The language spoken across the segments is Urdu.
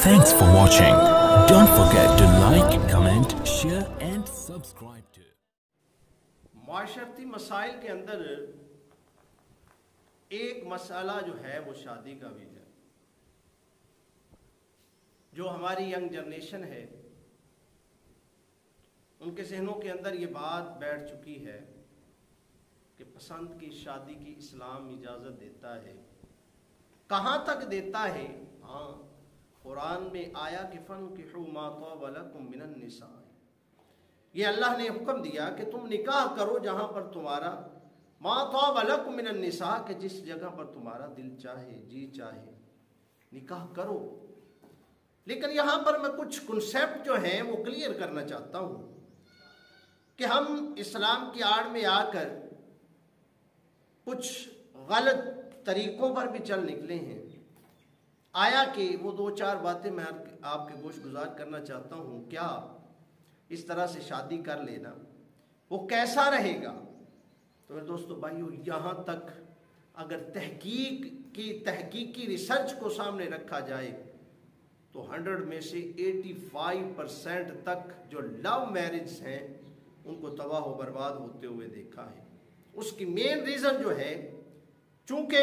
Thanks for watching. Don't forget to like, comment, share and subscribe to. معاشرتی مسائل کے اندر ایک مسئلہ جو ہے وہ شادی کا بھی ہے. جو ہماری ینگ جنریشن ہے ان کے ذہنوں کے اندر یہ بات بیٹھ چکی ہے کہ پسند کی شادی کی اسلام اجازت دیتا ہے. کہاں تک دیتا ہے؟ ہاں، قرآن میں آیا کہ فَانْكِحُوا مَا طَابَ لَكُم مِّنَ النِّسَاءِ. یہ اللہ نے حکم دیا کہ تم نکاح کرو جہاں پر تمہارا مَا طَابَ لَكُم مِّنَ النِّسَاء، کہ جس جگہ پر تمہارا دل چاہے، جی چاہے نکاح کرو. لیکن یہاں پر میں کچھ کنسیپٹ جو ہیں وہ کلیئر کرنا چاہتا ہوں کہ ہم اسلام کی آڑ میں آ کر کچھ غلط طریقوں پر بھی چل نکلے ہیں. آیا کہ وہ دو چار باتیں میں آپ کے گوش گزار کرنا چاہتا ہوں. کیا اس طرح سے شادی کر لینا وہ کیسا رہے گا؟ تو میرے دوستو بھائیو، یہاں تک اگر تحقیقی ریسرچ کو سامنے رکھا جائے تو 100 میں سے 85% تک جو لو میرج ہیں ان کو تباہ و برباد ہوتے ہوئے دیکھا ہے. اس کی مین ریزن جو ہے، چونکہ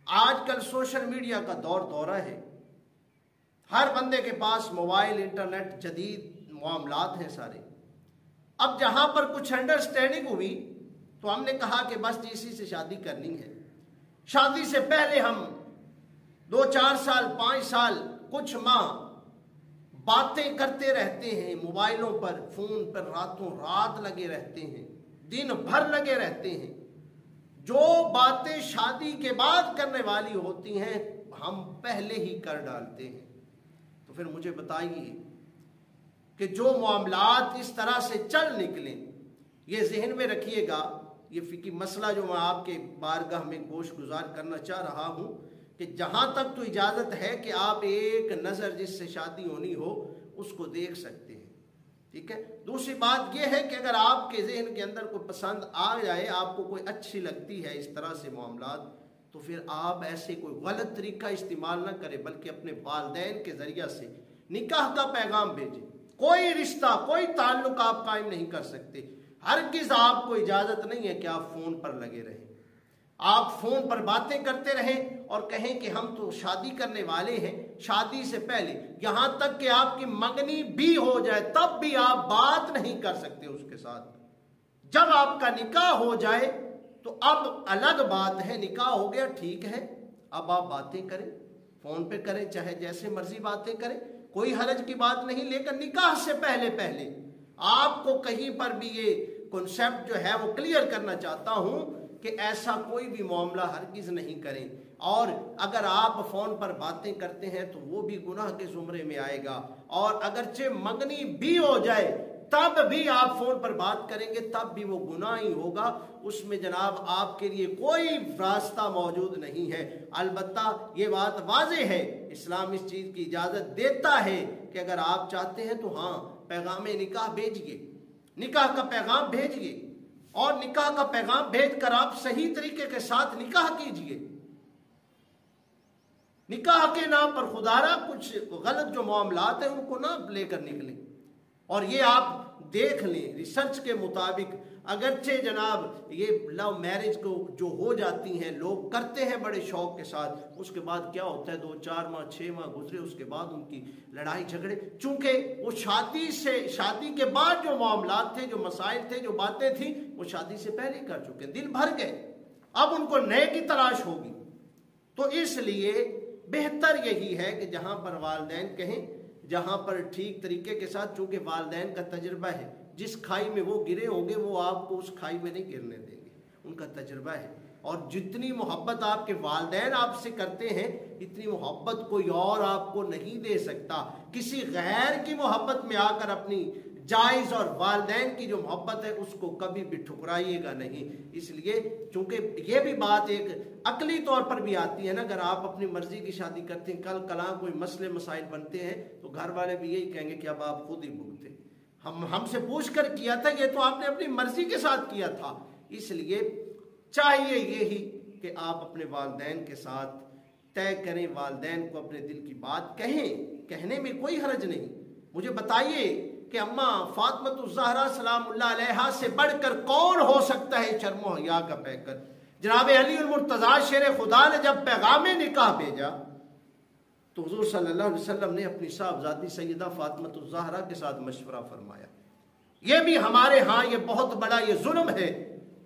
آج کل سوشل میڈیا کا دورہ ہے، ہر بندے کے پاس موبائل، انٹرنیٹ، جدید معاملات ہیں سارے. اب جہاں پر کچھ انڈرسٹینڈنگ ہوئی تو ہم نے کہا کہ بس اسی سے شادی کرنی ہے. شادی سے پہلے ہم 2-4 سال 5 سال کچھ ماہ باتیں کرتے رہتے ہیں، موبائلوں پر، فون پر راتوں رات لگے رہتے ہیں، دن بھر لگے رہتے ہیں. جو باتیں شادی کے بعد کرنے والی ہوتی ہیں ہم پہلے ہی کر ڈالتے ہیں. تو پھر مجھے بتائیے کہ جو معاملات اس طرح سے چل نکلیں، یہ ذہن میں رکھیے گا. یہ فقہی مسئلہ جو میں آپ کے بارگاہ میں گوش گزار کرنا چاہ رہا ہوں کہ جہاں تک تو اجازت ہے کہ آپ ایک نظر جس سے شادی ہونی ہو اس کو دیکھ سکتے ہیں، ٹھیک ہے. دوسری بات یہ ہے کہ اگر آپ کے ذہن کے اندر کوئی پسند آ جائے، آپ کو کوئی اچھی لگتی ہے اس طرح سے معاملات، تو پھر آپ ایسے کوئی غلط طریقہ استعمال نہ کریں بلکہ اپنے والدین کے ذریعہ سے نکاح کا پیغام بھیجیں. کوئی رشتہ، کوئی تعلق آپ قائم نہیں کر سکتے. ہرگز آپ کو اجازت نہیں ہے کہ آپ فون پر لگے رہیں. آپ فون پر باتیں کرتے رہیں اور کہیں کہ ہم تو شادی کرنے والے ہیں. شادی سے پہلے یہاں تک کہ آپ کی منگنی بھی ہو جائے تب بھی آپ بات نہیں کر سکتے اس کے ساتھ. جب آپ کا نکاح ہو جائے تو اب الگ بات ہے، نکاح ہو گیا ٹھیک ہے، اب آپ باتیں کریں، فون پہ کریں، چاہے جیسے مرضی باتیں کریں، کوئی حرج کی بات نہیں. لیکن نکاح سے پہلے آپ کو کہیں پر بھی یہ کنسیپٹ جو ہے وہ کلیئر کرنا چاہتا ہوں کہ ایسا کوئی بھی معاملہ ہرگز نہیں کریں. اور اگر آپ فون پر باتیں کرتے ہیں تو وہ بھی گناہ کے زمرے میں آئے گا. اور اگرچہ منگنی بھی ہو جائے تب بھی آپ فون پر بات کریں گے تب بھی وہ گناہ ہی ہوگا. اس میں جناب آپ کے لیے کوئی راستہ موجود نہیں ہے. البتہ یہ بات واضح ہے، اسلام اس چیز کی اجازت دیتا ہے کہ اگر آپ چاہتے ہیں تو ہاں پیغام نکاح بھیجئے، نکاح کا پیغام بھیجئے، اور نکاح کا پیغام بھیج کر آپ صحیح طریقے کے ساتھ نکاح کیجئے. نکاح کے نام پر خدارہ کچھ غلط جو معاملات ہیں ان کو نہ لے کر نکلیں. اور یہ آپ دیکھ لیں ریسرچ کے مطابق، اگرچہ جناب یہ لو میرج کو جو ہو جاتی ہیں لوگ کرتے ہیں بڑے شوق کے ساتھ، اس کے بعد کیا ہوتا ہے 2-4 ماہ 6 ماہ گزرے اس کے بعد ان کی لڑائی جھگڑے، چونکہ وہ شادی کے بعد جو معاملات تھے، جو مسائل تھے، جو باتیں تھیں وہ شادی سے پہلے کر چکے ہیں، دل بھر گئے، اب ان کو نئے کی تلاش ہوگی. تو اس لیے بہتر یہی ہے کہ جہاں پر والدین کہیں، جہاں پر ٹھیک طریقے کے ساتھ، چونکہ والدین کا تجربہ ہے، جس کھائی میں وہ گرے ہوں گے وہ آپ کو اس کھائی میں نہیں گرنے دیں گے، ان کا تجربہ ہے. اور جتنی محبت آپ کے والدین آپ سے کرتے ہیں اتنی محبت کوئی اور آپ کو نہیں دے سکتا. کسی غیر کی محبت میں آ کر اپنی جائز اور والدین کی جو محبت ہے اس کو کبھی بھی ٹھکرائیے گا نہیں. اس لیے چونکہ یہ بھی بات ایک عقلی طور پر بھی آتی ہے نا، اگر آپ اپنی مرضی کی شادی کرتے ہیں، کل کلاں کوئی مسئلے مسائل بنتے ہیں تو گھر والے بھی یہی کہیں گے کہ اب آپ خود ہی بھگتے، ہم سے پوچھ کر کیا تھا، یہ تو آپ نے اپنی مرضی کے ساتھ کیا تھا. اس لیے چاہیے یہی کہ آپ اپنے والدین کے ساتھ طے کریں، والدین کو اپنے دل کی بات کہیں، کہنے میں کوئی حرج نہیں۔ مجھے بتائیے کہ اماں فاطمۃ الزہرا سلام اللہ علیہا سے بڑھ کر کون ہو سکتا ہے شرم و حیا کا پیکر؟ جناب علی المرتضیٰ شیر خدا نے جب پیغام نکاح بھیجا تو حضور صلی اللہ علیہ وسلم نے اپنی صاحبزادی سیدہ فاطمۃ الزہرا کے ساتھ مشورہ فرمایا۔ یہ بھی ہمارے ہاں یہ بہت بڑا یہ ظلم ہے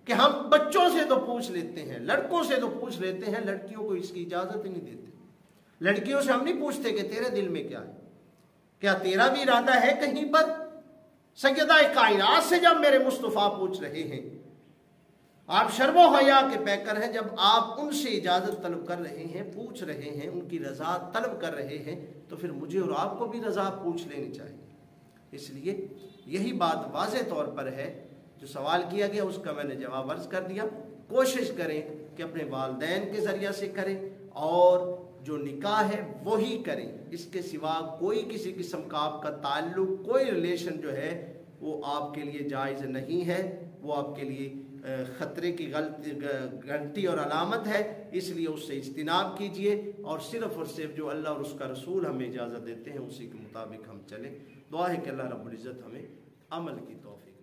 کہ ہم بچوں سے تو پوچھ لیتے ہیں، لڑکوں سے تو پوچھ لیتے ہیں، لڑکیوں کو اس کی اجازت ہی نہیں دیتے۔ لڑکیوں سے ہم نہیں پوچھتے کہ تیرے دل میں کیا ہے، کیا تیرا بھی ارادہ ہے کہیں پر؟ سیدہ کائنات سے جب میرے مصطفیٰ پوچھ رہے ہیں، آپ شرم و حیا کے پیکر ہیں، جب آپ ان سے اجازت طلب کر رہے ہیں، پوچھ رہے ہیں، ان کی رضا طلب کر رہے ہیں، تو پھر مجھے اور آپ کو بھی رضا پوچھ لینی چاہیے۔ اس لیے یہی بات واضح طور پر ہے، جو سوال کیا گیا اس کا میں نے جواب عرض کر دیا۔ کوشش کریں کہ اپنے والدین کے ذریعہ سے کریں اور جو نکاح ہے وہی کریں، اس کے سوا کوئی کسی قسم کا آپ کا تعلق، کوئی ریلیشن جو ہے وہ آپ کے لیے جائز نہیں ہے، وہ آپ کے لیے خطرے کی گھنٹی اور علامت ہے۔ اس لیے اس سے اجتناب کیجئے اور صرف جو اللہ اور اس کا رسول ہمیں اجازت دیتے ہیں اسی کے مطابق ہم چلیں۔ دعا ہے کہ اللہ رب العزت ہمیں عمل کی توفیق